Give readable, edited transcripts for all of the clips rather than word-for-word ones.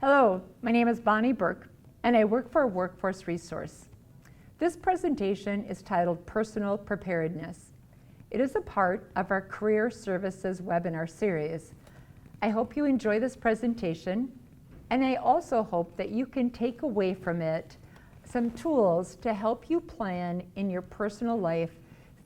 Hello, my name is Bonnie Burke, and I work for Workforce Resource. This presentation is titled Personal Preparedness. It is a part of our Career Services webinar series. I hope you enjoy this presentation, and I also hope that you can take away from it some tools to help you plan in your personal life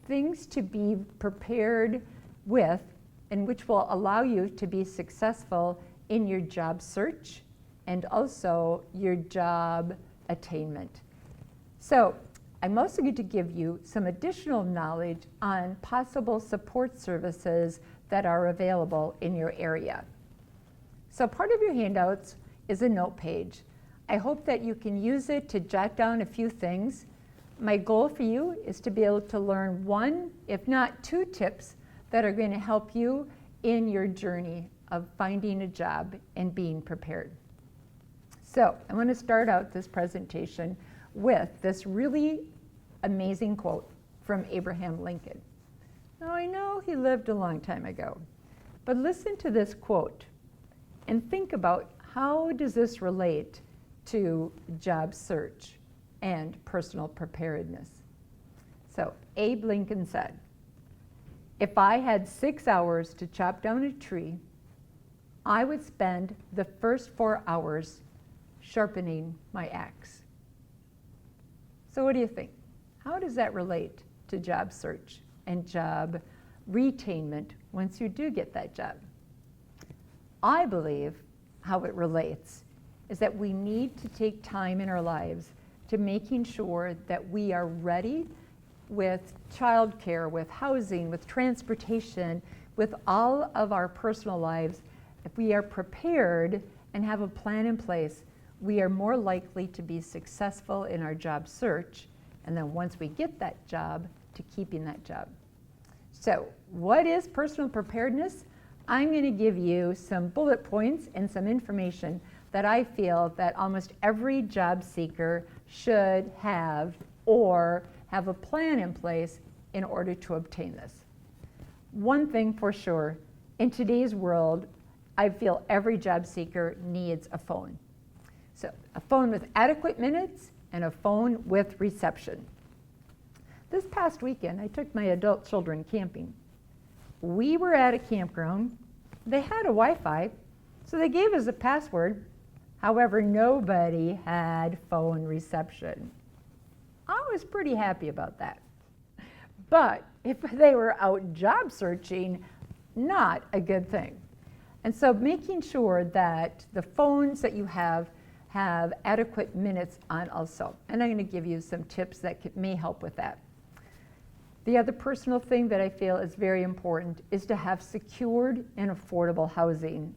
things to be prepared with and which will allow you to be successful in your job search and also your job attainment. So I'm also going to give you some additional knowledge on possible support services that are available in your area. So part of your handouts is a note page. I hope that you can use it to jot down a few things. My goal for you is to be able to learn one, if not two tips that are going to help you in your journey of finding a job and being prepared. So I want to start out this presentation with this really amazing quote from Abraham Lincoln. Now I know he lived a long time ago, but listen to this quote and think about how does this relate to job search and personal preparedness. So Abe Lincoln said, "If I had 6 hours to chop down a tree, I would spend the first 4 hours sharpening my axe." So what do you think? How does that relate to job search and job retainment once you do get that job? I believe how it relates is that we need to take time in our lives to making sure that we are ready with childcare, with housing, with transportation, with all of our personal lives. If we are prepared and have a plan in place, we are more likely to be successful in our job search, and then once we get that job, to keeping that job. So what is personal preparedness? I'm going to give you some bullet points and some information that I feel that almost every job seeker should have or have a plan in place in order to obtain this. One thing for sure, in today's world, I feel every job seeker needs a phone. So a phone with adequate minutes and a phone with reception. This past weekend, I took my adult children camping. We were at a campground. They had a Wi-Fi, so they gave us a password. However, nobody had phone reception. I was pretty happy about that. But if they were out job searching, not a good thing. And so making sure that the phones that you have adequate minutes on also. And I'm going to give you some tips that may help with that. The other personal thing that I feel is very important is to have secured and affordable housing.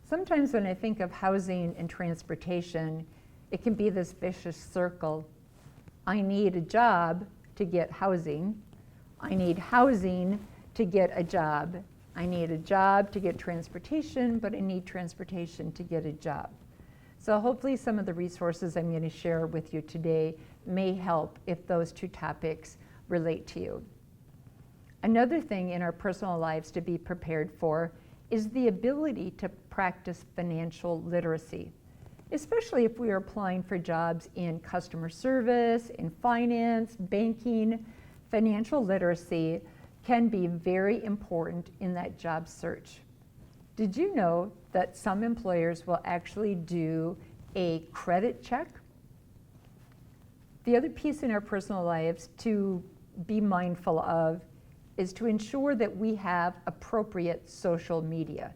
Sometimes when I think of housing and transportation, it can be this vicious circle. I need a job to get housing. I need housing to get a job. I need a job to get transportation, but I need transportation to get a job. So hopefully some of the resources I'm going to share with you today may help if those two topics relate to you. Another thing in our personal lives to be prepared for is the ability to practice financial literacy, especially if we are applying for jobs in customer service, in finance, banking. Financial literacy can be very important in that job search. Did you know that some employers will actually do a credit check? The other piece in our personal lives to be mindful of is to ensure that we have appropriate social media.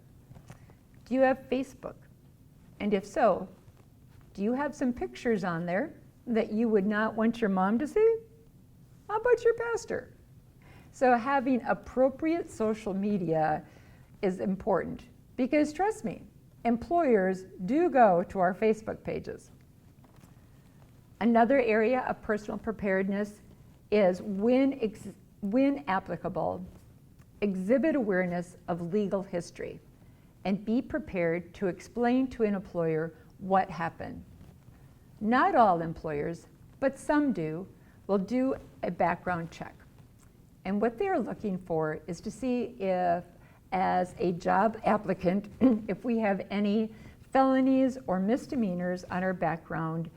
Do you have Facebook? And if so, do you have some pictures on there that you would not want your mom to see? How about your pastor? So having appropriate social media is important because trust me, employers do go to our Facebook pages. Another area of personal preparedness is when applicable, exhibit awareness of legal history and be prepared to explain to an employer what happened. Not all employers, but some do, will do a background check. And what they're looking for is to see if, as a job applicant, if we have any felonies or misdemeanors on our background,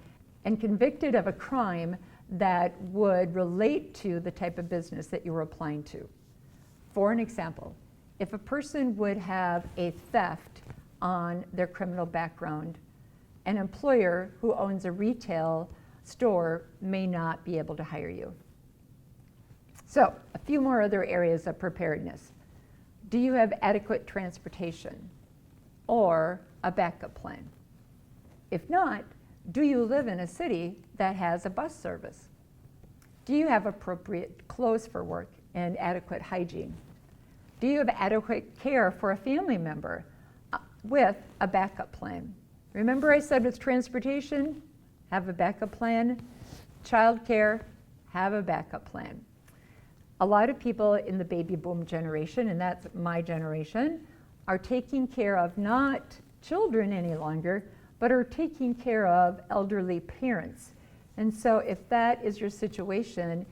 and convicted of a crime that would relate to the type of business that you were applying to. For an example, if a person would have a theft on their criminal background, an employer who owns a retail store may not be able to hire you. So, a few more other areas of preparedness. Do you have adequate transportation or a backup plan? If not, do you live in a city that has a bus service? Do you have appropriate clothes for work and adequate hygiene? Do you have adequate care for a family member with a backup plan? Remember I said with transportation, have a backup plan. Childcare, have a backup plan. A lot of people in the baby boom generation, and that's my generation, are taking care of not children any longer, but are taking care of elderly parents. And so if that is your situation,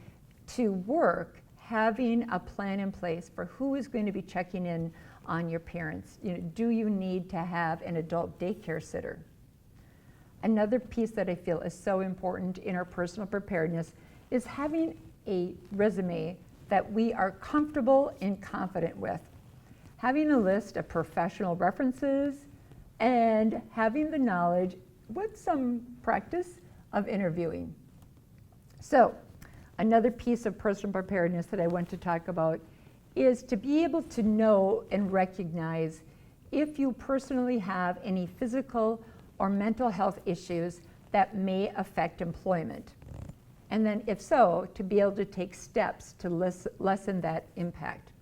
to work, having a plan in place for who is going to be checking in on your parents. Do you need to have an adult daycare sitter? Another piece that I feel is so important in our personal preparedness is having a resume that we are comfortable and confident with. Having a list of professional references and having the knowledge with some practice of interviewing. So, another piece of personal preparedness that I want to talk about is to be able to know and recognize if you personally have any physical or mental health issues that may affect employment. And then if so, to be able to take steps to lessen that impact.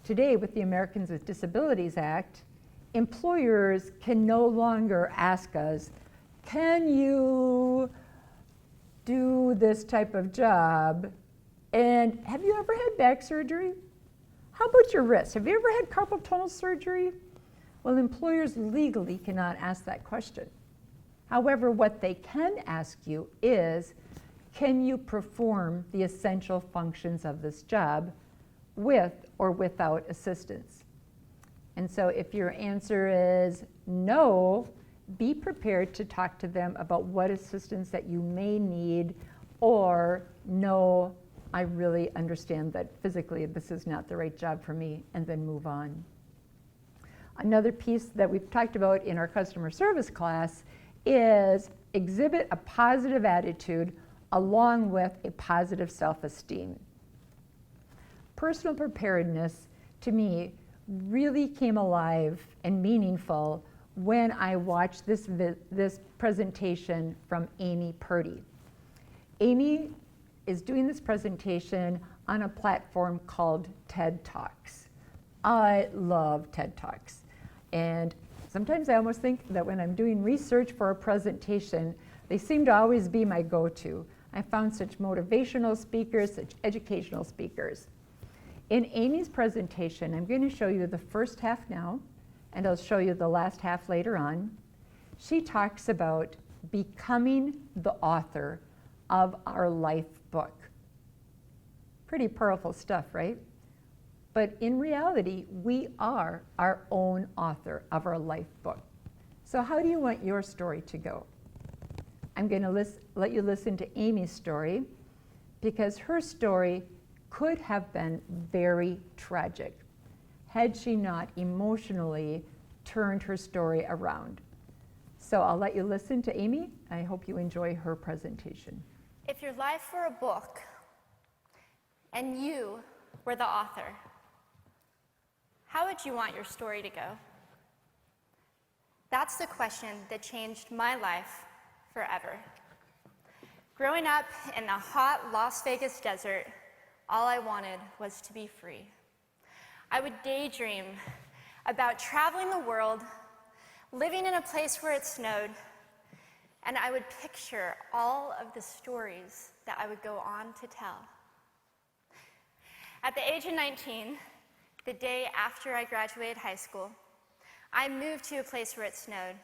Today, with the Americans with Disabilities Act, employers can no longer ask us, can you do this type of job? And have you ever had back surgery? How about your wrist? Have you ever had carpal tunnel surgery? Well, employers legally cannot ask that question. However, what they can ask you is, can you perform the essential functions of this job with or without assistance? And so if your answer is no, be prepared to talk to them about what assistance that you may need, or no, I really understand that physically this is not the right job for me, and then move on. Another piece that we've talked about in our customer service class is exhibit a positive attitude along with a positive self-esteem. Personal preparedness, to me, really came alive and meaningful when I watched this presentation from Amy Purdy. Amy is doing this presentation on a platform called TED Talks. I love TED Talks. And sometimes I almost think that when I'm doing research for a presentation, they seem to always be my go-to. I found such motivational speakers, such educational speakers. In Amy's presentation, I'm going to show you the first half now, and I'll show you the last half later on. She talks about becoming the author of our life book. Pretty powerful stuff, right? But in reality, we are our own author of our life book. So how do you want your story to go? I'm going to let you listen to Amy's story, because her story could have been very tragic had she not emotionally turned her story around. So I'll let you listen to Amy. I hope you enjoy her presentation. If your life were a book and you were the author, how would you want your story to go? That's the question that changed my life forever. Growing up in the hot Las Vegas desert, all I wanted was to be free. I would daydream about traveling the world, living in a place where it snowed, and I would picture all of the stories that I would go on to tell. At the age of 19, the day after I graduated high school, I moved to a place where it snowed,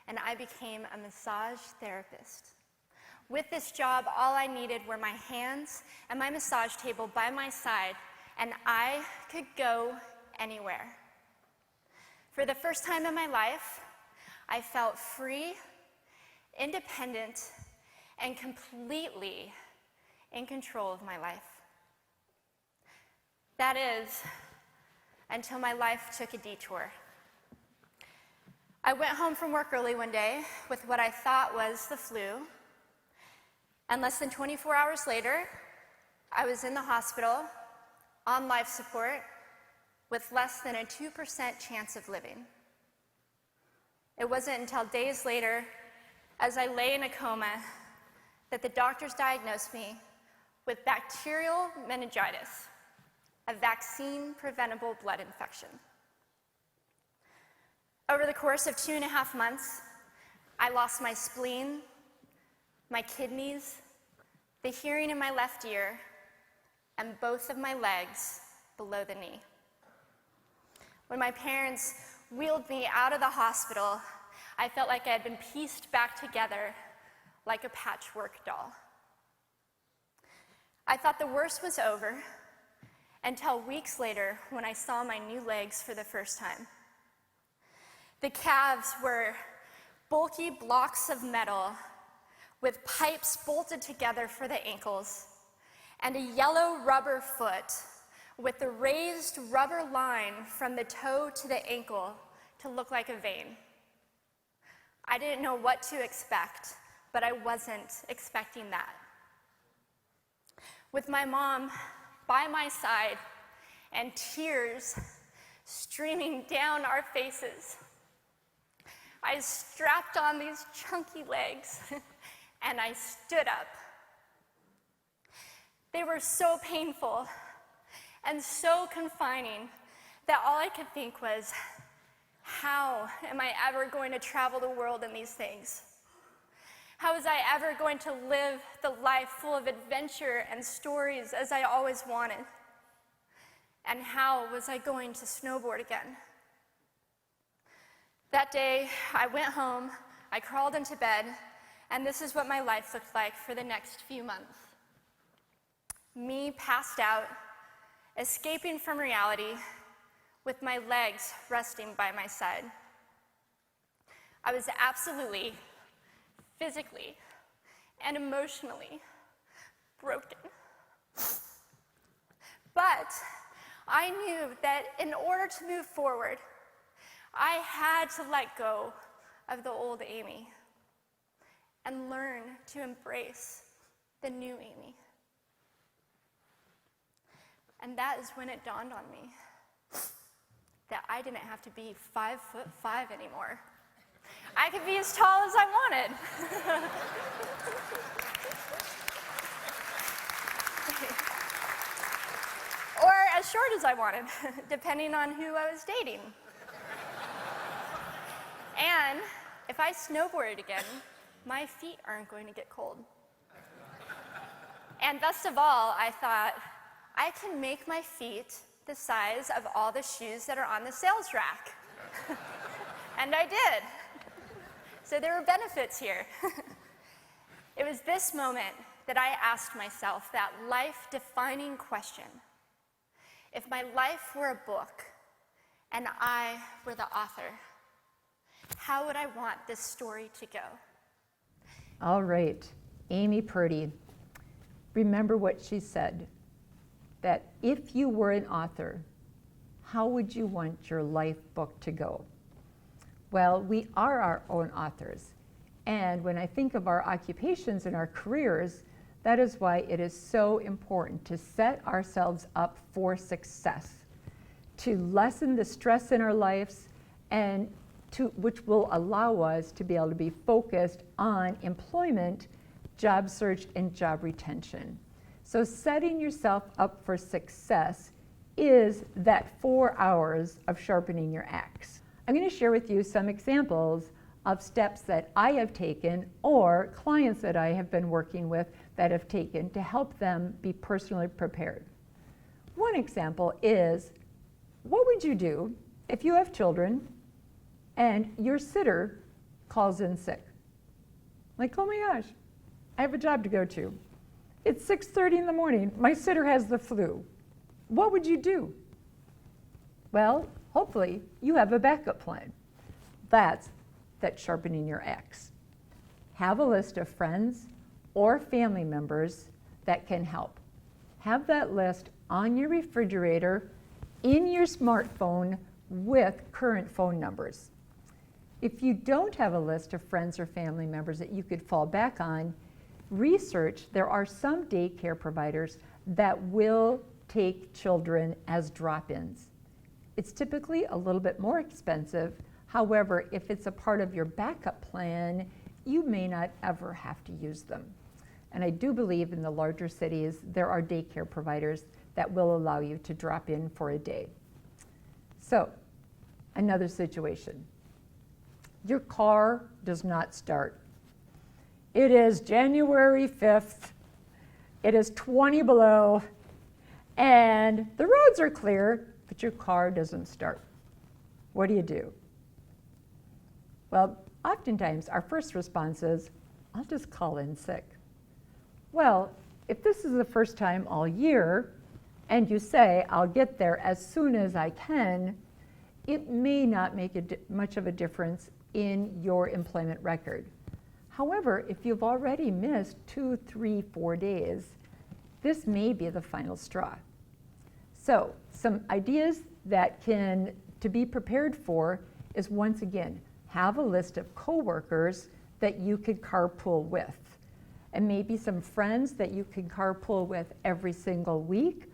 and I became a massage therapist. With this job, all I needed were my hands and my massage table by my side, and I could go anywhere. For the first time in my life, I felt free, independent, and completely in control of my life. That is, until my life took a detour. I went home from work early one day with what I thought was the flu, and less than 24 hours later, I was in the hospital on life support with less than a 2% chance of living. It wasn't until days later, as I lay in a coma, that the doctors diagnosed me with bacterial meningitis, a vaccine-preventable blood infection. Over the course of 2.5 months, I lost my spleen, my kidneys, the hearing in my left ear, and both of my legs below the knee. When my parents wheeled me out of the hospital, I felt like I had been pieced back together like a patchwork doll. I thought the worst was over until weeks later when I saw my new legs for the first time. The calves were bulky blocks of metal with pipes bolted together for the ankles, and a yellow rubber foot with the raised rubber line from the toe to the ankle to look like a vein. I didn't know what to expect, but I wasn't expecting that. With my mom by my side and tears streaming down our faces, I strapped on these chunky legs and I stood up. They were so painful and so confining that all I could think was, how am I ever going to travel the world in these things? How was I ever going to live the life full of adventure and stories as I always wanted? And how was I going to snowboard again? That day, I went home, I crawled into bed, and this is what my life looked like for the next few months. Me passed out, escaping from reality, with my legs resting by my side. I was absolutely, physically, and emotionally broken. But I knew that in order to move forward, I had to let go of the old Amy and learn to embrace the new Amy. And that is when it dawned on me that I didn't have to be 5'5" anymore. I could be as tall as I wanted. Or as short as I wanted, depending on who I was dating. And if I snowboarded again, my feet aren't going to get cold. And best of all, I thought, I can make my feet the size of all the shoes that are on the sales rack. And I did. So there were benefits here. It was this moment that I asked myself that life-defining question. If my life were a book and I were the author, how would I want this story to go? All right, Amy Purdy. Remember what she said, that if you were an author, how would you want your life book to go? Well, we are our own authors. And when I think of our occupations and our careers, that is why it is so important to set ourselves up for success, to lessen the stress in our lives, and which will allow us to be able to be focused on employment, job search, and job retention. So setting yourself up for success is that 4 hours of sharpening your axe. I'm going to share with you some examples of steps that I have taken or clients that I have been working with that have taken to help them be personally prepared. One example is, what would you do if you have children and your sitter calls in sick? Like, oh my gosh, I have a job to go to. It's 6:30 in the morning, my sitter has the flu. What would you do? Well, hopefully you have a backup plan. That's that's sharpening your axe. Have a list of friends or family members that can help. Have that list on your refrigerator, in your smartphone, with current phone numbers. If you don't have a list of friends or family members that you could fall back on, research. There are some daycare providers that will take children as drop-ins. It's typically a little bit more expensive. However, if it's a part of your backup plan, you may not ever have to use them. And I do believe in the larger cities, there are daycare providers that will allow you to drop in for a day. So, another situation. Your car does not start. It is January 5th. It is 20 below, and the roads are clear, but your car doesn't start. What do? Well, oftentimes our first response is, I'll just call in sick. Well, if this is the first time all year, and you say, I'll get there as soon as I can, it may not make much of a difference in your employment record. However, if you've already missed 2, 3, 4 days, this may be the final straw. So, some ideas to be prepared for is, once again, have a list of coworkers that you could carpool with, and maybe some friends that you can carpool with every single week,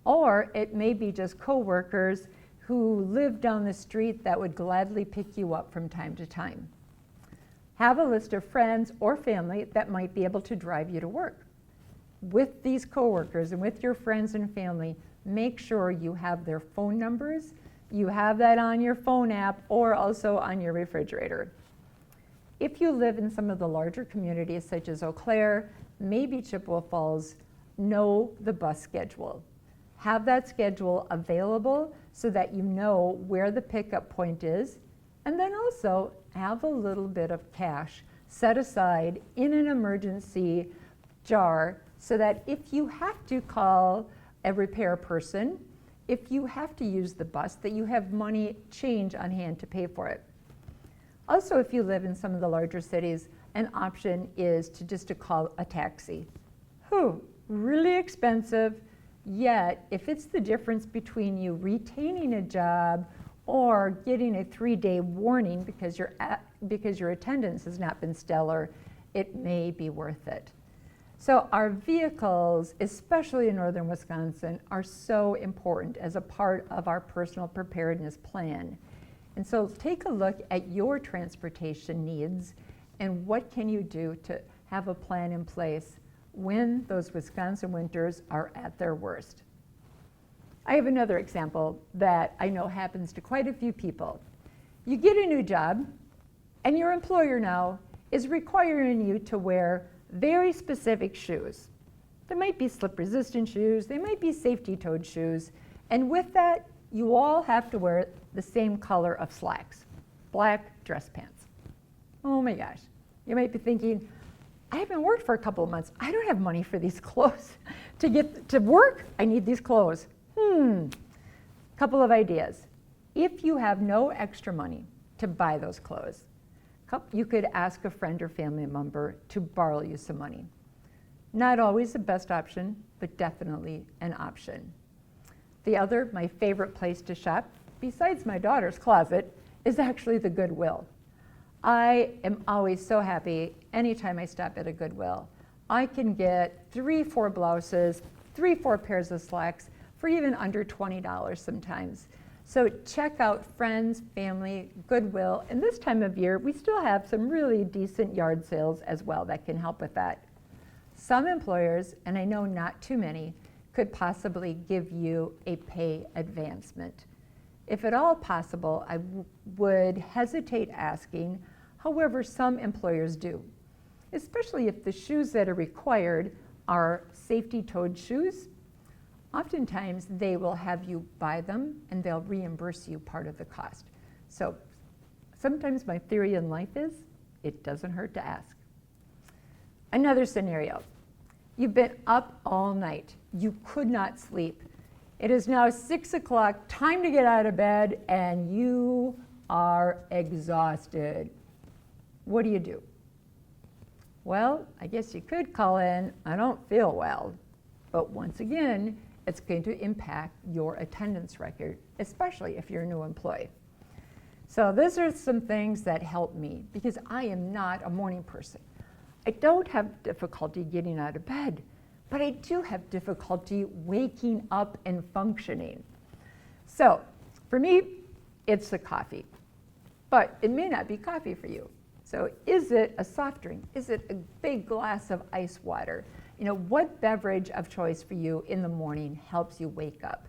or it may be just coworkers who live down the street that would gladly pick you up from time to time. Have a list of friends or family that might be able to drive you to work. With these coworkers and with your friends and family, make sure you have their phone numbers, you have that on your phone app or also on your refrigerator. If you live in some of the larger communities such as Eau Claire, maybe Chippewa Falls, know the bus schedule. Have that schedule available so that you know where the pickup point is, and then also have a little bit of cash set aside in an emergency jar so that if you have to call a repair person, if you have to use the bus, that you have money, change on hand to pay for it. Also, if you live in some of the larger cities, an option is to call a taxi. Really expensive, yet if it's the difference between you retaining a job or getting a 3-day warning because your attendance has not been stellar, it may be worth it. So our vehicles, especially in northern Wisconsin, are so important as a part of our personal preparedness plan. And so take a look at your transportation needs and what can you do to have a plan in place when those Wisconsin winters are at their worst. I have another example that I know happens to quite a few people. You get a new job, and your employer now is requiring you to wear very specific shoes. They might be slip-resistant shoes, they might be safety-toed shoes, and with that, you all have to wear the same color of slacks, black dress pants. Oh my gosh. You might be thinking, I haven't worked for a couple of months. I don't have money for these clothes. To get to work, I need these clothes. Couple of ideas. If you have no extra money to buy those clothes, you could ask a friend or family member to borrow you some money. Not always the best option, but definitely an option. The other, my favorite place to shop, besides my daughter's closet, is actually the Goodwill. I am always so happy anytime I stop at a Goodwill. I can get 3, 4 blouses, 3, 4 pairs of slacks for even under $20 sometimes. So check out friends, family, Goodwill, and this time of year, we still have some really decent yard sales as well that can help with that. Some employers, and I know not too many, could possibly give you a pay advancement. If at all possible, I would hesitate asking. However, some employers do, especially if the shoes that are required are safety-toed shoes. Oftentimes, they will have you buy them and they'll reimburse you part of the cost. So sometimes my theory in life is, it doesn't hurt to ask. Another scenario, you've been up all night. You could not sleep. It is now 6 o'clock, time to get out of bed, and you are exhausted. what do you do? Well, I guess you could call in, I don't feel well. But once again, it's going to impact your attendance record, especially if you're a new employee. So these are some things that help me because I am not a morning person. I don't have difficulty getting out of bed, but I do have difficulty waking up and functioning. So for me, it's the coffee, but it may not be coffee for you. So is it a soft drink? Is it a big glass of ice water? You know, what beverage of choice for you in the morning helps you wake up?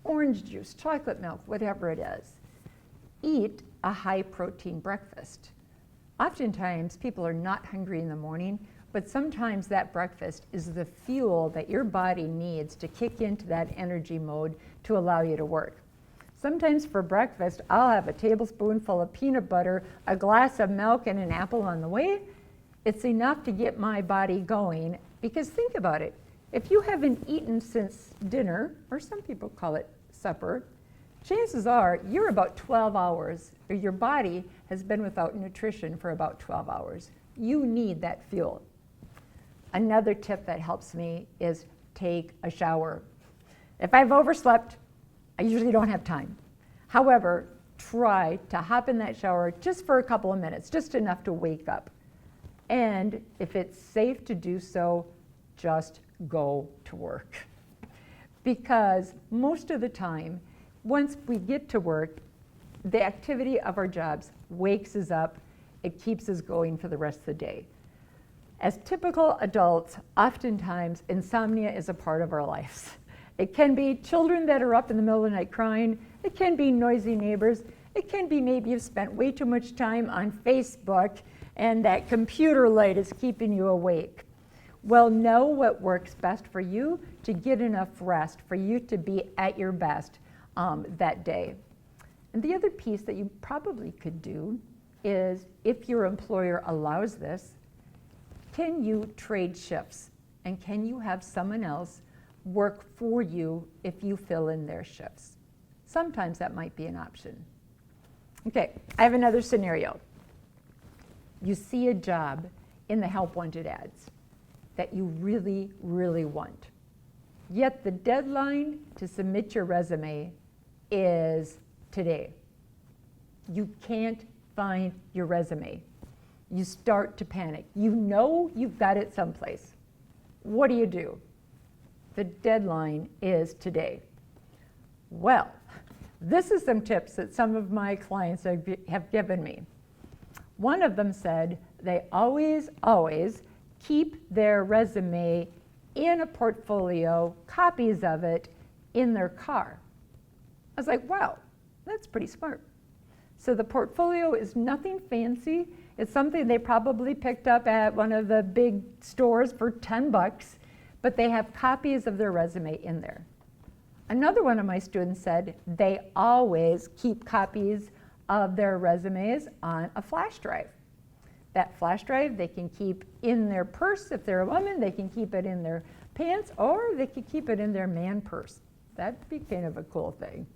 Orange juice, chocolate milk, whatever it is. Eat a high protein breakfast. Oftentimes people are not hungry in the morning, but sometimes that breakfast is the fuel that your body needs to kick into that energy mode to allow you to work. Sometimes for breakfast, I'll have a tablespoonful of peanut butter, a glass of milk, and an apple on the way. It's enough to get my body going because think about it. If you haven't eaten since dinner, or some people call it supper, chances are you're about 12 hours, or your body has been without nutrition for about 12 hours. You need that fuel. Another tip that helps me is take a shower. If I've overslept, I usually don't have time. However, try to hop in that shower just for a couple of minutes, just enough to wake up. And if it's safe to do so, just go to work. Because most of the time, once we get to work, the activity of our jobs wakes us up. It keeps us going for the rest of the day. As typical adults, oftentimes insomnia is a part of our lives. It can be children that are up in the middle of the night crying. It can be noisy neighbors. It can be maybe you've spent way too much time on Facebook and that computer light is keeping you awake. Well, know what works best for you to get enough rest for you to be at your best that day. And the other piece that you probably could do is, if your employer allows this, can you trade shifts? And can you have someone else work for you if you fill in their shifts? Sometimes that might be an option. Okay, I have another scenario. You see a job in the help wanted ads that you really, really want. Yet the deadline to submit your resume is today. You can't find your resume. You start to panic. You know you've got it someplace. What do? The deadline is today. Well, this is some tips that some of my clients have given me. One of them said they always keep their resume in a portfolio, copies of it in their car. I was like, wow, that's pretty smart. So the portfolio is nothing fancy. It's something they probably picked up at one of the big stores for $10, but they have copies of their resume in there. Another one of my students said they always keep copies of their resumes on a flash drive. That flash drive they can keep in their purse. If they're a woman, they can keep it in their pants, or they could keep it in their man purse. That'd be kind of a cool thing.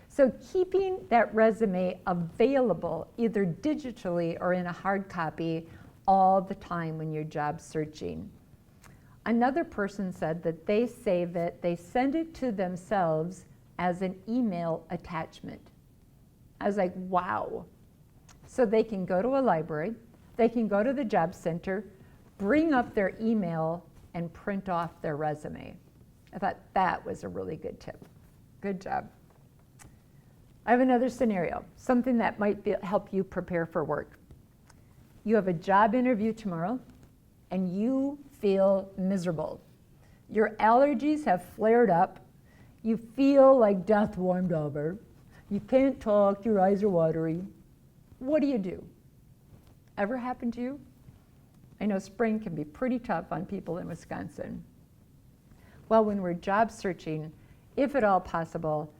So keeping that resume available, either digitally or in a hard copy, all the time when you're job searching. Another person said that they save it, they send it to themselves as an email attachment. I was like, wow. So they can go to a library, they can go to the job center, bring up their email, and print off their resume. I thought that was a really good tip. Good job. I have another scenario, something that might help you prepare for work. You have a job interview tomorrow, and you feel miserable. Your allergies have flared up. You feel like death warmed over. You can't talk, your eyes are watery. What do? Ever happened to you? I know spring can be pretty tough on people in Wisconsin. Well, when we're job searching, if at all possible,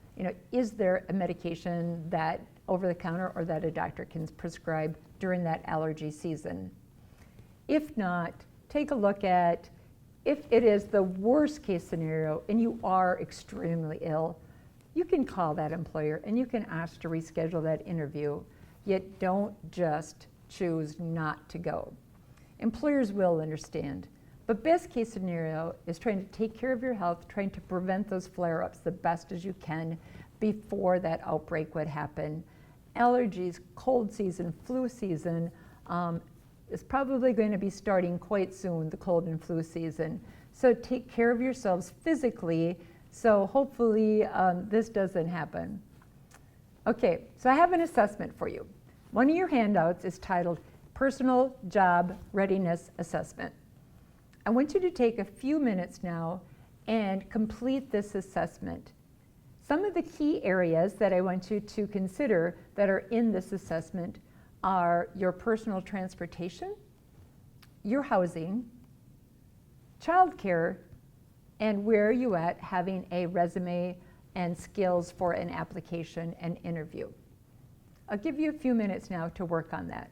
is there a medication that over the counter or that a doctor can prescribe during that allergy season? If not, take a look at, if it is the worst case scenario and you are extremely ill, you can call that employer and you can ask to reschedule that interview. Yet don't just choose not to go. Employers will understand. But best case scenario is trying to take care of your health, trying to prevent those flare-ups the best as you can before that outbreak would happen. Allergies, cold season, flu season is probably going to be starting quite soon, the cold and flu season. So take care of yourselves physically, so hopefully this doesn't happen. Okay, so I have an assessment for you. One of your handouts is titled Personal Job Readiness Assessment. I want you to take a few minutes now and complete this assessment. Some of the key areas that I want you to consider that are in this assessment are your personal transportation, your housing, childcare, and where are you at having a resume and skills for an application and interview. I'll give you a few minutes now to work on that.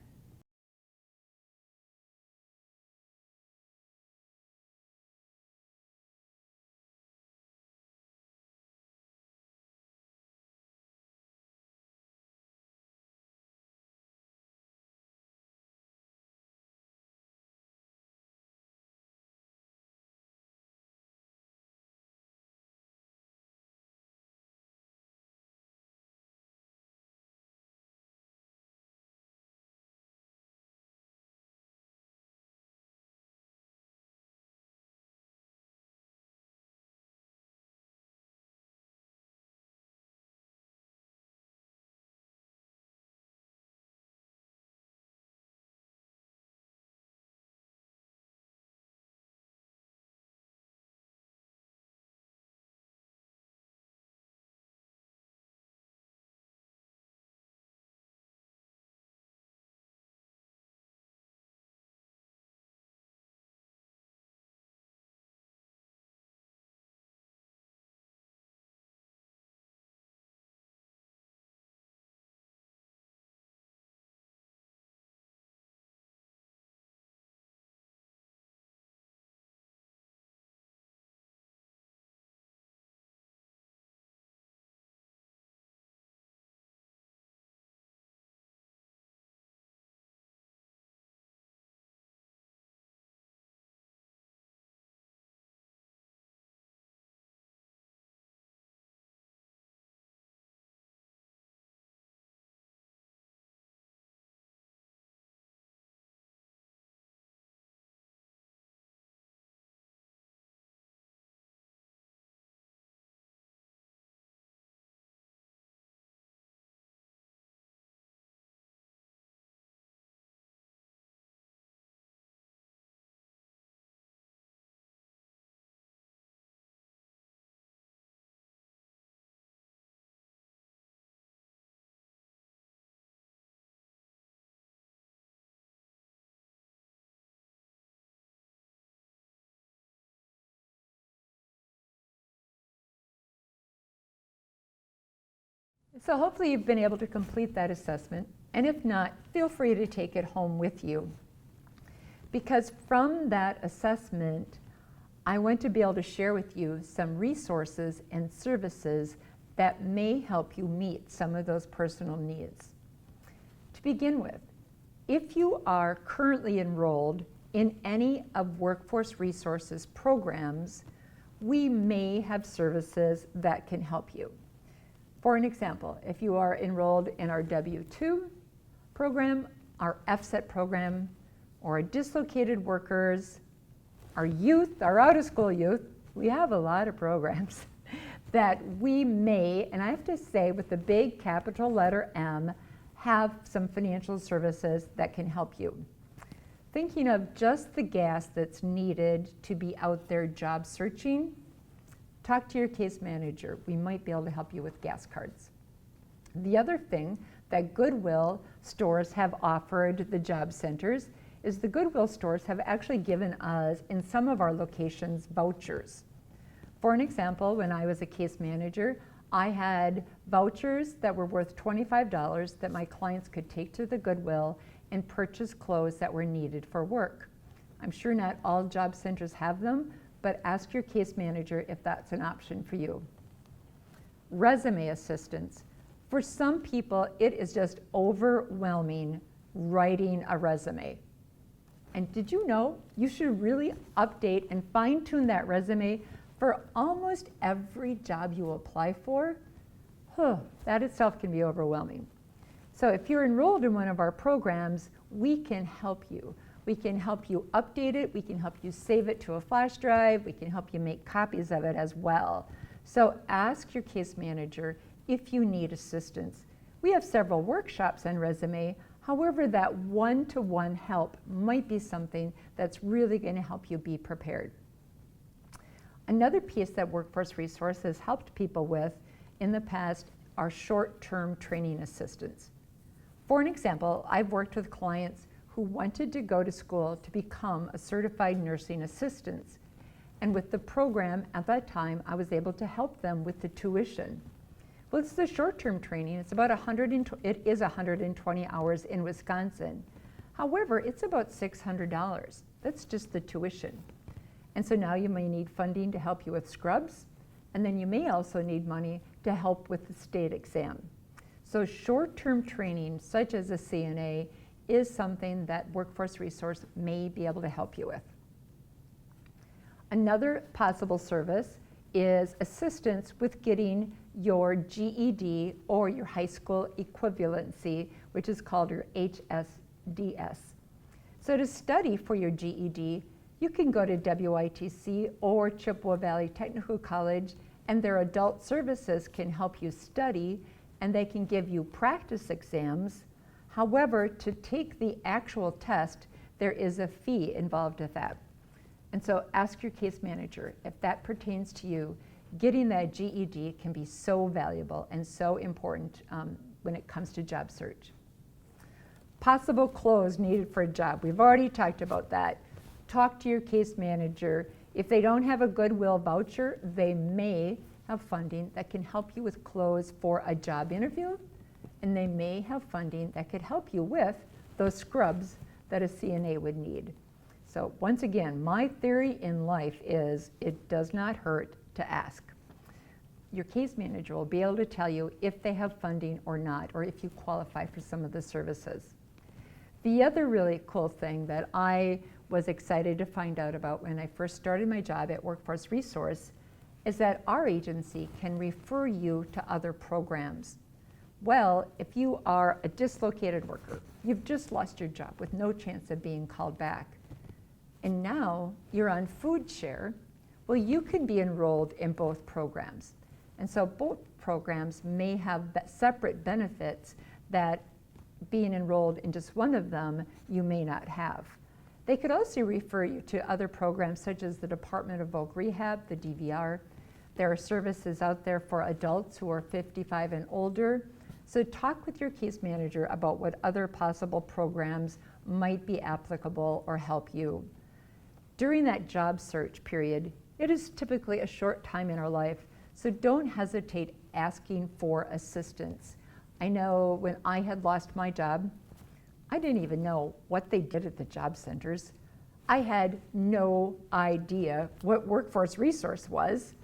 So hopefully you've been able to complete that assessment, and if not, feel free to take it home with you. Because from that assessment, I want to be able to share with you some resources and services that may help you meet some of those personal needs. To begin with, if you are currently enrolled in any of Workforce Resources programs, we may have services that can help you. For an example, if you are enrolled in our W-2 program, our FSET program, or our dislocated workers, our youth, our out-of-school youth, we have a lot of programs that we may, and I have to say with the big capital letter M, have some financial services that can help you. Thinking of just the gas that's needed to be out there job searching, talk to your case manager. We might be able to help you with gas cards. The other thing that Goodwill stores have offered the job centers is the Goodwill stores have actually given us, in some of our locations, vouchers. For an example, when I was a case manager, I had vouchers that were worth $25 that my clients could take to the Goodwill and purchase clothes that were needed for work. I'm sure not all job centers have them, but ask your case manager if that's an option for you. Resume assistance. For some people, it is just overwhelming writing a resume. And did you know you should really update and fine-tune that resume for almost every job you apply for? That itself can be overwhelming. So if you're enrolled in one of our programs, we can help you. We can help you update it, we can help you save it to a flash drive, we can help you make copies of it as well. So ask your case manager if you need assistance. We have several workshops on resume. However, that one-to-one help might be something that's really going to help you be prepared. Another piece that Workforce Resource has helped people with in the past are short-term training assistants. For an example, I've worked with clients who wanted to go to school to become a certified nursing assistant. And with the program at that time, I was able to help them with the tuition. Well, it's the short-term training. It's about 120 hours in Wisconsin. However, it's about $600. That's just the tuition. And so now you may need funding to help you with scrubs, and then you may also need money to help with the state exam. So short-term training, such as a CNA, is something that Workforce Resource may be able to help you with. Another possible service is assistance with getting your GED or your high school equivalency, which is called your HSDS. So to study for your GED, you can go to WITC or Chippewa Valley Technical College, and their adult services can help you study, and they can give you practice exams. However, to take the actual test, there is a fee involved with that. And so ask your case manager if that pertains to you. Getting that GED can be so valuable and so important when it comes to job search. Possible clothes needed for a job. We've already talked about that. Talk to your case manager. If they don't have a Goodwill voucher, they may have funding that can help you with clothes for a job interview, and they may have funding that could help you with those scrubs that a CNA would need. So once again, my theory in life is it does not hurt to ask. Your case manager will be able to tell you if they have funding or not, or if you qualify for some of the services. The other really cool thing that I was excited to find out about when I first started my job at Workforce Resource is that our agency can refer you to other programs. Well, if you are a dislocated worker, you've just lost your job with no chance of being called back, and now you're on food share, well, you can be enrolled in both programs. And so both programs may have separate benefits that being enrolled in just one of them you may not have. They could also refer you to other programs such as the Department of Voc Rehab, the DVR. There are services out there for adults who are 55 and older. So talk with your case manager about what other possible programs might be applicable or help you. During that job search period, it is typically a short time in our life, so don't hesitate asking for assistance. I know when I had lost my job, I didn't even know what they did at the job centers. I had no idea what Workforce Resource was.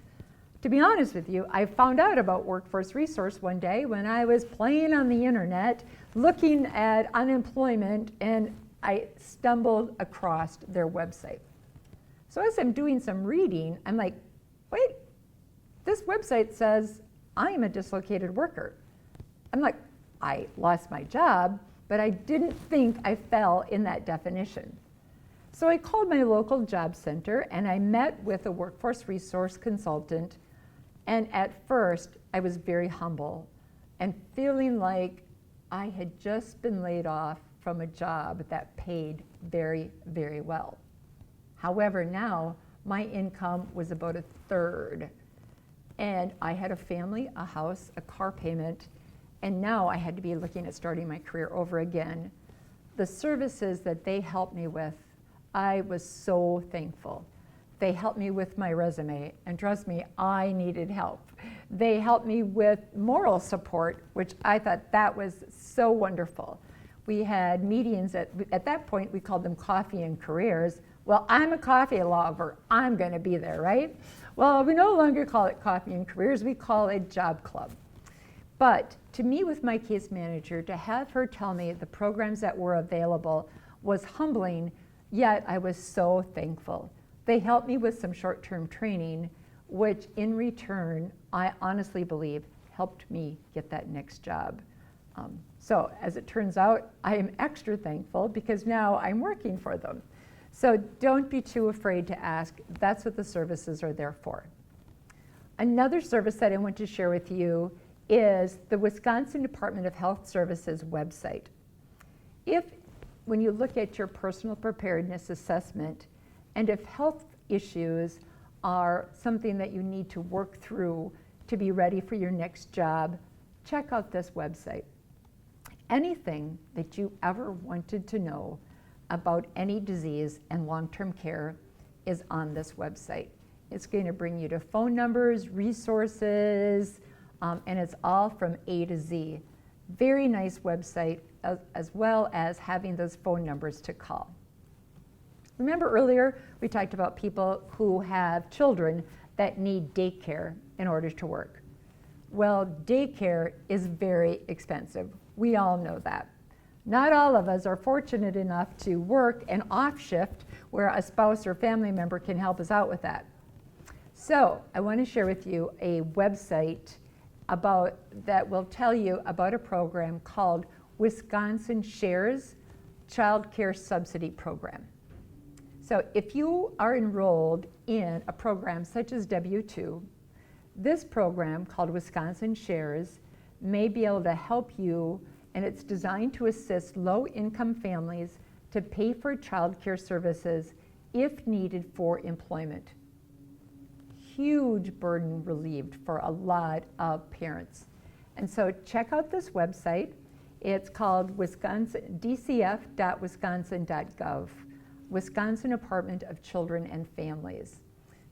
To be honest with you, I found out about Workforce Resource one day when I was playing on the internet, looking at unemployment, and I stumbled across their website. So as I'm doing some reading, I'm like, wait, this website says I am a dislocated worker. I'm like, I lost my job, but I didn't think I fell in that definition. So I called my local job center and I met with a Workforce Resource consultant. And at first, I was very humble and feeling like I had just been laid off from a job that paid very, very well. However, now my income was about a third. And I had a family, a house, a car payment, and now I had to be looking at starting my career over again. The services that they helped me with, I was so thankful. They helped me with my resume, and trust me, I needed help. They helped me with moral support, which I thought that was so wonderful. We had meetings at that point, we called them coffee and careers. Well, I'm a coffee lover, I'm gonna be there, right? Well, we no longer call it coffee and careers, we call it job club. But to meet with my case manager, to have her tell me the programs that were available was humbling, yet I was so thankful. They helped me with some short-term training, which in return, I honestly believe, helped me get that next job. So as it turns out, I am extra thankful because now I'm working for them. So don't be too afraid to ask. That's what the services are there for. Another service that I want to share with you is the Wisconsin Department of Health Services website. When you look at your personal preparedness assessment, and if health issues are something that you need to work through to be ready for your next job, check out this website. Anything that you ever wanted to know about any disease and long-term care is on this website. It's going to bring you to phone numbers, resources, and it's all from A to Z. Very nice website, as well as having those phone numbers to call. Remember earlier we talked about people who have children that need daycare in order to work. Well, daycare is very expensive. We all know that. Not all of us are fortunate enough to work an off shift where a spouse or family member can help us out with that. So I want to share with you a website that will tell you about a program called Wisconsin Shares Child Care Subsidy Program. So if you are enrolled in a program such as W-2, this program called Wisconsin Shares may be able to help you, and it's designed to assist low-income families to pay for child care services if needed for employment. Huge burden relieved for a lot of parents. And so check out this website. It's called dcf.wisconsin.gov, Wisconsin Department of Children and Families.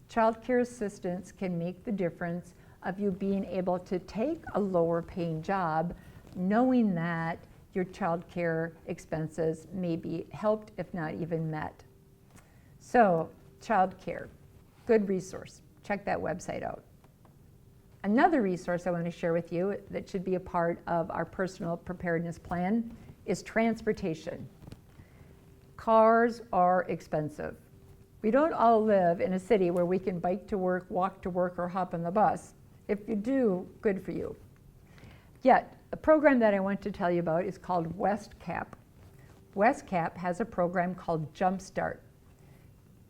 Child care assistance can make the difference of you being able to take a lower paying job knowing that your child care expenses may be helped, if not even met. So, child care, good resource. Check that website out. Another resource I want to share with you that should be a part of our personal preparedness plan is transportation. Cars are expensive. We don't all live in a city where we can bike to work, walk to work, or hop on the bus. If you do, good for you. Yet, a program that I want to tell you about is called WestCap. WestCap has a program called Jumpstart.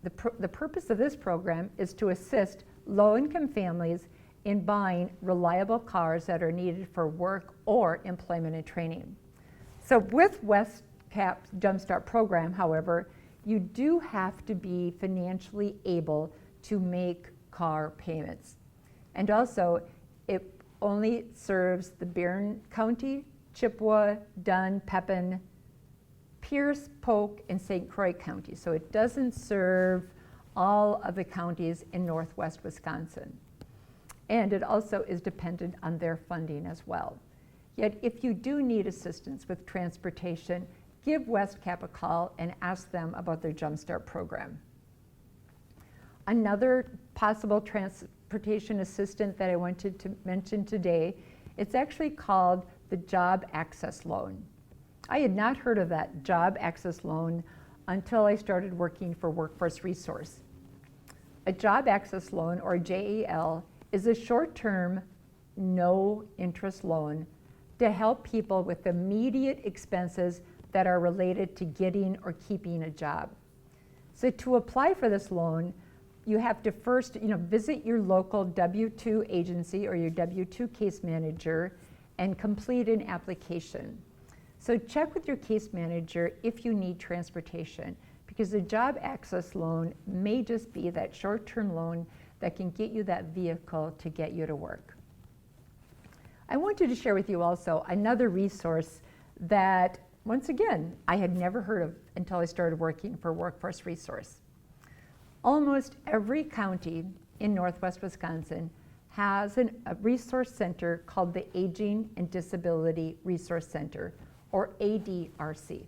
The purpose of this program is to assist low-income families in buying reliable cars that are needed for work or employment and training. So with WestCap's Jumpstart program, however, you do have to be financially able to make car payments. And also, it only serves the Barron County, Chippewa, Dunn, Pepin, Pierce, Polk, and St. Croix counties. So it doesn't serve all of the counties in northwest Wisconsin. And it also is dependent on their funding as well. Yet if you do need assistance with transportation, give WestCap a call and ask them about their Jumpstart program. Another possible transportation assistant that I wanted to mention today, it's actually called the Job Access Loan. I had not heard of that Job Access Loan until I started working for Workforce Resource. A Job Access Loan, or JAL, is a short-term, no-interest loan to help people with immediate expenses that are related to getting or keeping a job. So to apply for this loan, you have to first visit your local W-2 agency or your W-2 case manager and complete an application. So check with your case manager if you need transportation, because the Job Access Loan may just be that short-term loan that can get you that vehicle to get you to work. I wanted to share with you also another resource that, once again, I had never heard of until I started working for Workforce Resource. Almost every county in northwest Wisconsin has a resource center called the Aging and Disability Resource Center, or ADRC.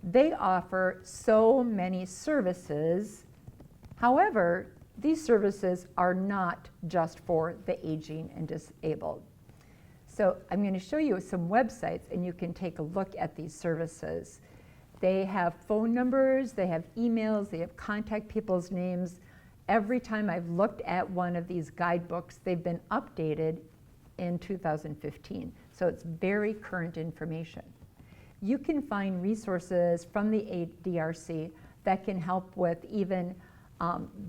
They offer so many services. However, these services are not just for the aging and disabled. So I'm going to show you some websites and you can take a look at these services. They have phone numbers, they have emails, they have contact people's names. Every time I've looked at one of these guidebooks, they've been updated in 2015. So it's very current information. You can find resources from the ADRC that can help with even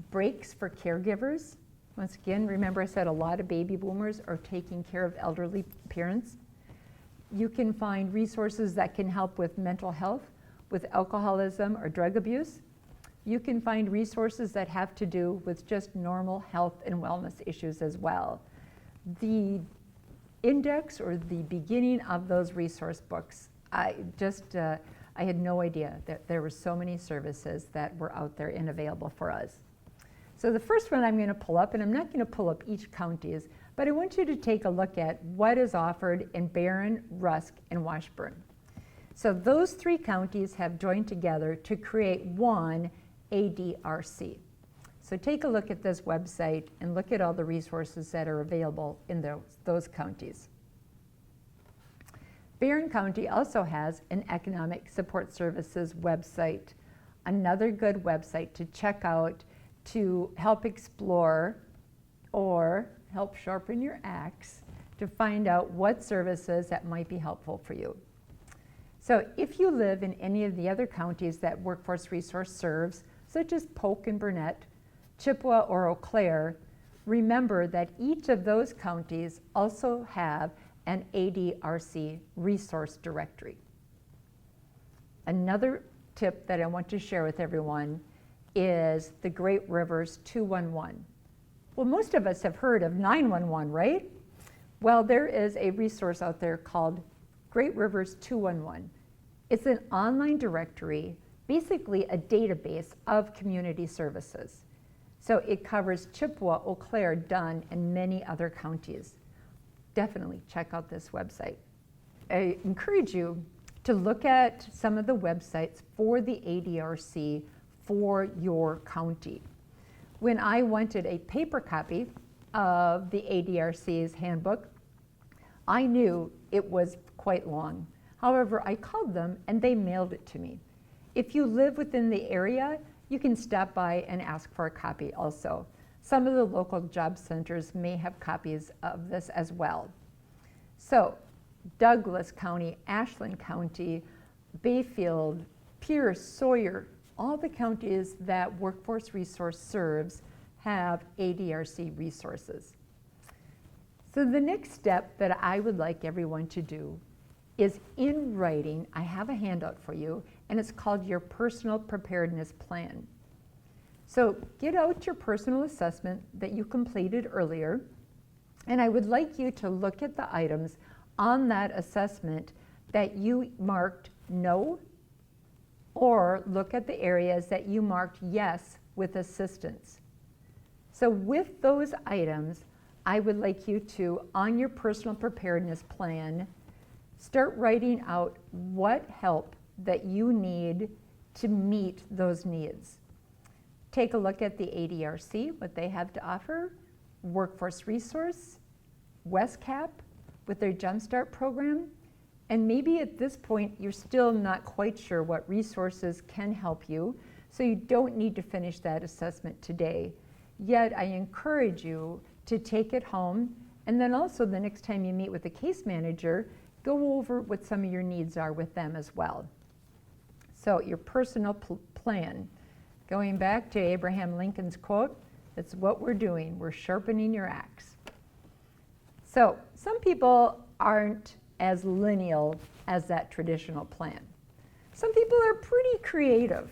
breaks for caregivers. Once again, remember I said a lot of baby boomers are taking care of elderly parents. You can find resources that can help with mental health, with alcoholism or drug abuse. You can find resources that have to do with just normal health and wellness issues as well. The index or the beginning of those resource books, I had no idea that there were so many services that were out there and available for us. So the first one I'm going to pull up, and I'm not going to pull up each county's, but I want you to take a look at what is offered in Barron, Rusk, and Washburn. So those 3 counties have joined together to create one ADRC. So take a look at this website and look at all the resources that are available in those counties. Barron County also has an Economic Support Services website, another good website to check out to help explore or help sharpen your axe to find out what services that might be helpful for you. So if you live in any of the other counties that Workforce Resource serves, such as Polk and Burnett, Chippewa or Eau Claire, remember that each of those counties also have an ADRC resource directory. Another tip that I want to share with everyone is the Great Rivers 211. Well, most of us have heard of 911, right? Well, there is a resource out there called Great Rivers 211. It's an online directory, basically a database of community services. So it covers Chippewa, Eau Claire, Dunn, and many other counties. Definitely check out this website. I encourage you to look at some of the websites for the ADRC for your county. When I wanted a paper copy of the ADRC's handbook, I knew it was quite long. However, I called them and they mailed it to me. If you live within the area, you can stop by and ask for a copy also. Some of the local job centers may have copies of this as well. So, Douglas County, Ashland County, Bayfield, Pierce, Sawyer, all the counties that Workforce Resource serves have ADRC resources. So the next step that I would like everyone to do is in writing, I have a handout for you, and it's called your Personal Preparedness Plan. So get out your personal assessment that you completed earlier, and I would like you to look at the items on that assessment that you marked no, or look at the areas that you marked yes with assistance. So with those items, I would like you to, on your personal preparedness plan, start writing out what help that you need to meet those needs. Take a look at the ADRC, what they have to offer, Workforce Resource, WestCap with their Jumpstart program, and maybe at this point you're still not quite sure what resources can help you, so you don't need to finish that assessment today. Yet I encourage you to take it home, and then also the next time you meet with a case manager, go over what some of your needs are with them as well. So your personal plan, going back to Abraham Lincoln's quote, that's what we're doing, we're sharpening your axe. So some people aren't as lineal as that traditional plan. Some people are pretty creative.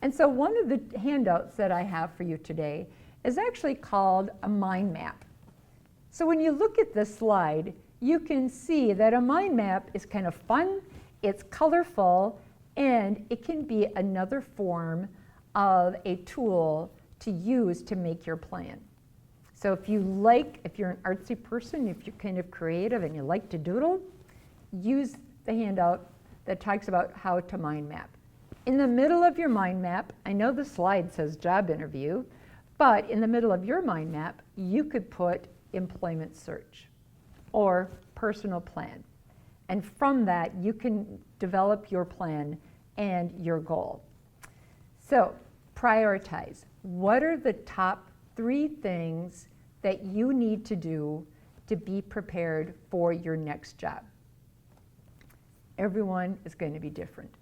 And so one of the handouts that I have for you today is actually called a mind map. So when you look at this slide, you can see that a mind map is kind of fun, it's colorful, and it can be another form of a tool to use to make your plan. So if you're an artsy person, if you're kind of creative and you like to doodle, use the handout that talks about how to mind map. In the middle of your mind map, I know the slide says job interview, but in the middle of your mind map, you could put employment search or personal plan. And from that, you can develop your plan and your goal. So, prioritize. What are the top 3 things that you need to do to be prepared for your next job? Everyone is going to be different.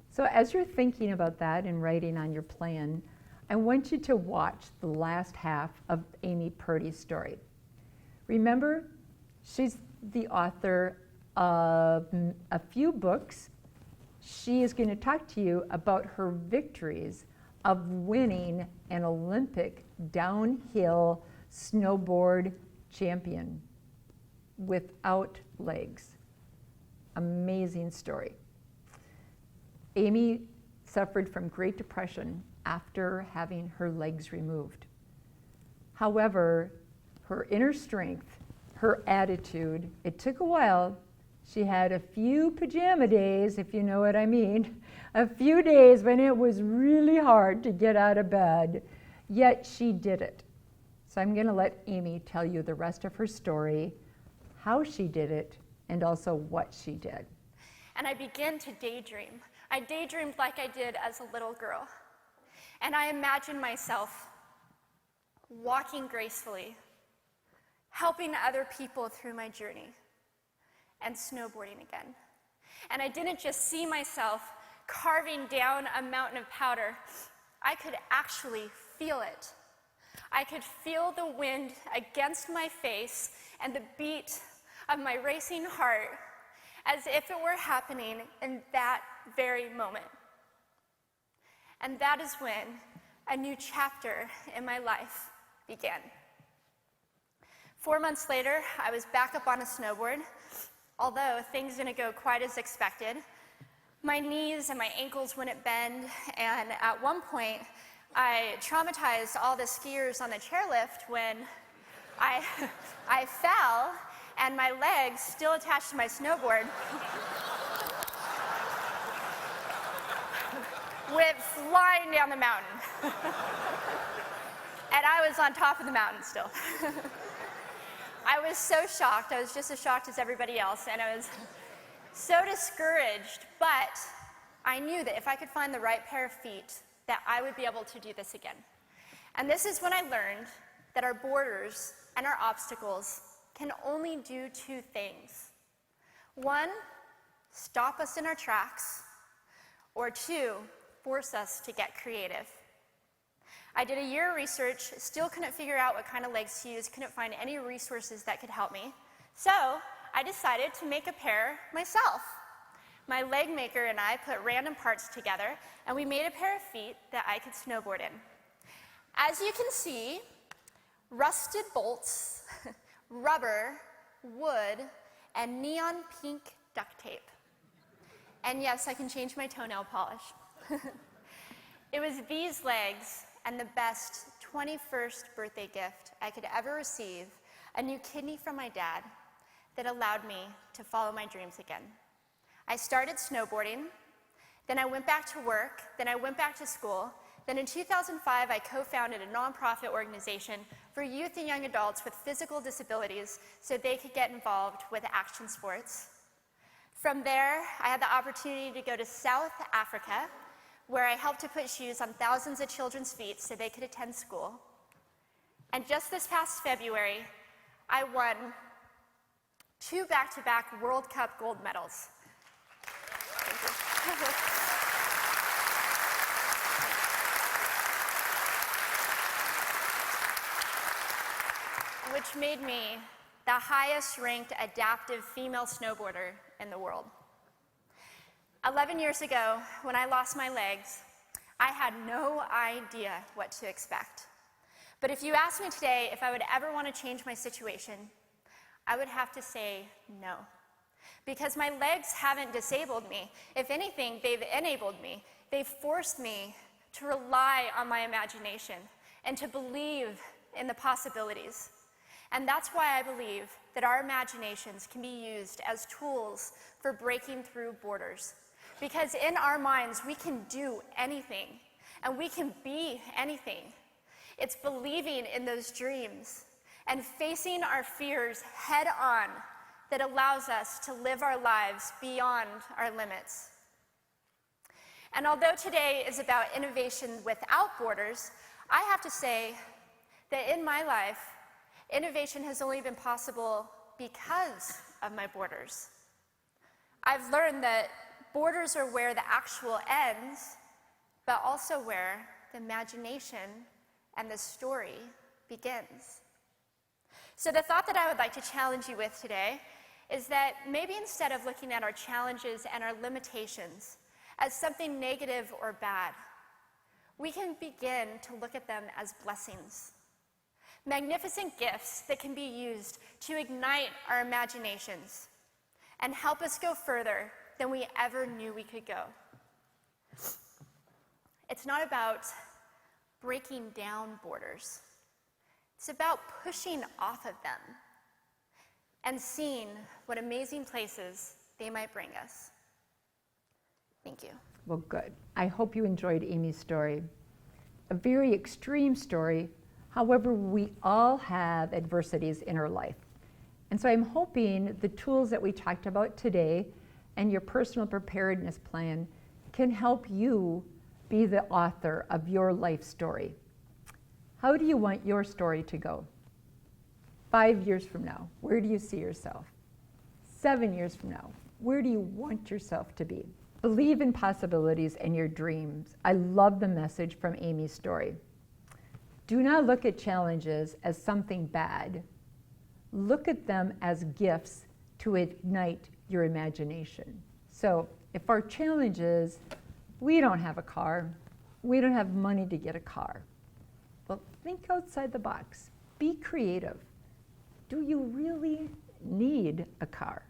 So as you're thinking about that and writing on your plan, I want you to watch the last half of Amy Purdy's story. Remember, she's the author of a few books. She is going to talk to you about her victories of winning an Olympic downhill snowboard champion without legs. Amazing story. Amy suffered from Great Depression after having her legs removed. However, her inner strength, her attitude, it took a while. She had a few pajama days, if you know what I mean, a few days when it was really hard to get out of bed, yet she did it. So I'm going to let Amy tell you the rest of her story, how she did it, and also what she did. And I began to daydream. I daydreamed like I did as a little girl. And I imagined myself walking gracefully, helping other people through my journey, and snowboarding again. And I didn't just see myself carving down a mountain of powder. I could actually feel it. I could feel the wind against my face and the beat of my racing heart as if it were happening in that very moment. And that is when a new chapter in my life began. 4 months later, I was back up on a snowboard. Although things didn't go quite as expected, my knees and my ankles wouldn't bend, and at one point, I traumatized all the skiers on the chairlift when I fell, and my legs, still attached to my snowboard, went flying down the mountain. And I was on top of the mountain still. I was so shocked. I was just as shocked as everybody else, and I was so discouraged, but I knew that if I could find the right pair of feet, that I would be able to do this again. And this is when I learned that our borders and our obstacles can only do 2 things. 1, stop us in our tracks, or 2, force us to get creative. I did a year of research, still couldn't figure out what kind of legs to use, couldn't find any resources that could help me. So I decided to make a pair myself. My leg maker and I put random parts together, and we made a pair of feet that I could snowboard in. As you can see, rusted bolts, rubber, wood, and neon pink duct tape. And yes, I can change my toenail polish. It was these legs and the best 21st birthday gift I could ever receive, a new kidney from my dad, that allowed me to follow my dreams again. I started snowboarding, then I went back to work, then I went back to school. Then in 2005, I co-founded a nonprofit organization for youth and young adults with physical disabilities so they could get involved with action sports. From there, I had the opportunity to go to South Africa, where I helped to put shoes on thousands of children's feet so they could attend school. And just this past February, I won 2 back-to-back World Cup gold medals. Thank you. Which made me the highest-ranked adaptive female snowboarder in the world. 11 years ago, when I lost my legs, I had no idea what to expect. But if you asked me today if I would ever want to change my situation, I would have to say no. Because my legs haven't disabled me. If anything, they've enabled me. They've forced me to rely on my imagination and to believe in the possibilities. And that's why I believe that our imaginations can be used as tools for breaking through borders. Because in our minds, we can do anything, and we can be anything. It's believing in those dreams and facing our fears head on that allows us to live our lives beyond our limits. And although today is about innovation without borders, I have to say that in my life, innovation has only been possible because of my borders. I've learned that borders are where the actual ends, but also where the imagination and the story begins. So the thought that I would like to challenge you with today is that maybe instead of looking at our challenges and our limitations as something negative or bad, we can begin to look at them as blessings. Magnificent gifts that can be used to ignite our imaginations and help us go further than we ever knew we could go. It's not about breaking down borders. It's about pushing off of them and seeing what amazing places they might bring us. Thank you. Well, good. I hope you enjoyed Amy's story. A very extreme story. However, we all have adversities in our life. And so I'm hoping the tools that we talked about today and your personal preparedness plan can help you be the author of your life story. How do you want your story to go? 5 years from now, where do you see yourself? 7 years from now, where do you want yourself to be? Believe in possibilities and your dreams. I love the message from Amy's story. Do not look at challenges as something bad. Look at them as gifts to ignite your imagination. So if our challenge is, we don't have a car, we don't have money to get a car, well, think outside the box. Be creative. Do you really need a car?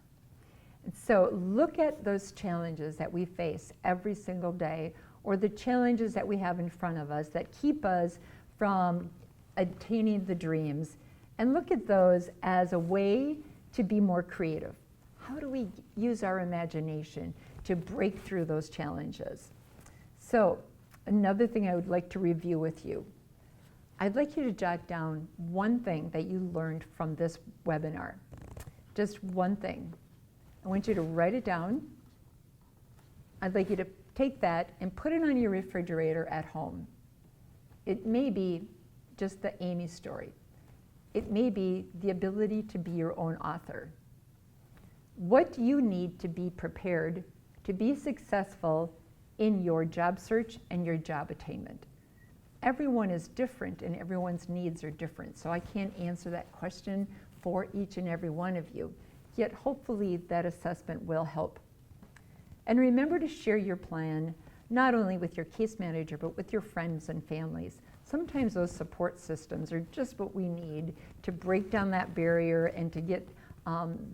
And so look at those challenges that we face every single day, or the challenges that we have in front of us that keep us from attaining the dreams, and look at those as a way to be more creative. How do we use our imagination to break through those challenges? So another thing I would like to review with you. I'd like you to jot down one thing that you learned from this webinar. Just one thing. I want you to write it down. I'd like you to take that and put it on your refrigerator at home. It may be just the Amy story. It may be the ability to be your own author. What do you need to be prepared to be successful in your job search and your job attainment? Everyone is different and everyone's needs are different, so I can't answer that question for each and every one of you. Yet hopefully that assessment will help. And remember to share your plan not only with your case manager, but with your friends and families. Sometimes those support systems are just what we need to break down that barrier and to get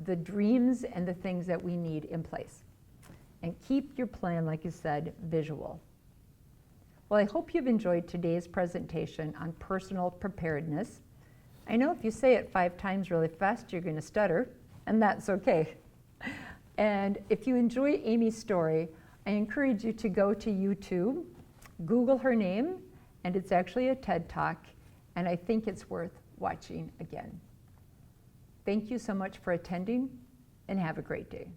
the dreams and the things that we need in place. And keep your plan, like you said, visual. Well, I hope you've enjoyed today's presentation on personal preparedness. I know if you say it 5 times really fast, you're going to stutter, and that's okay. And if you enjoy Amy's story, I encourage you to go to YouTube, Google her name, and it's actually a TED Talk, and I think it's worth watching again. Thank you so much for attending, and have a great day.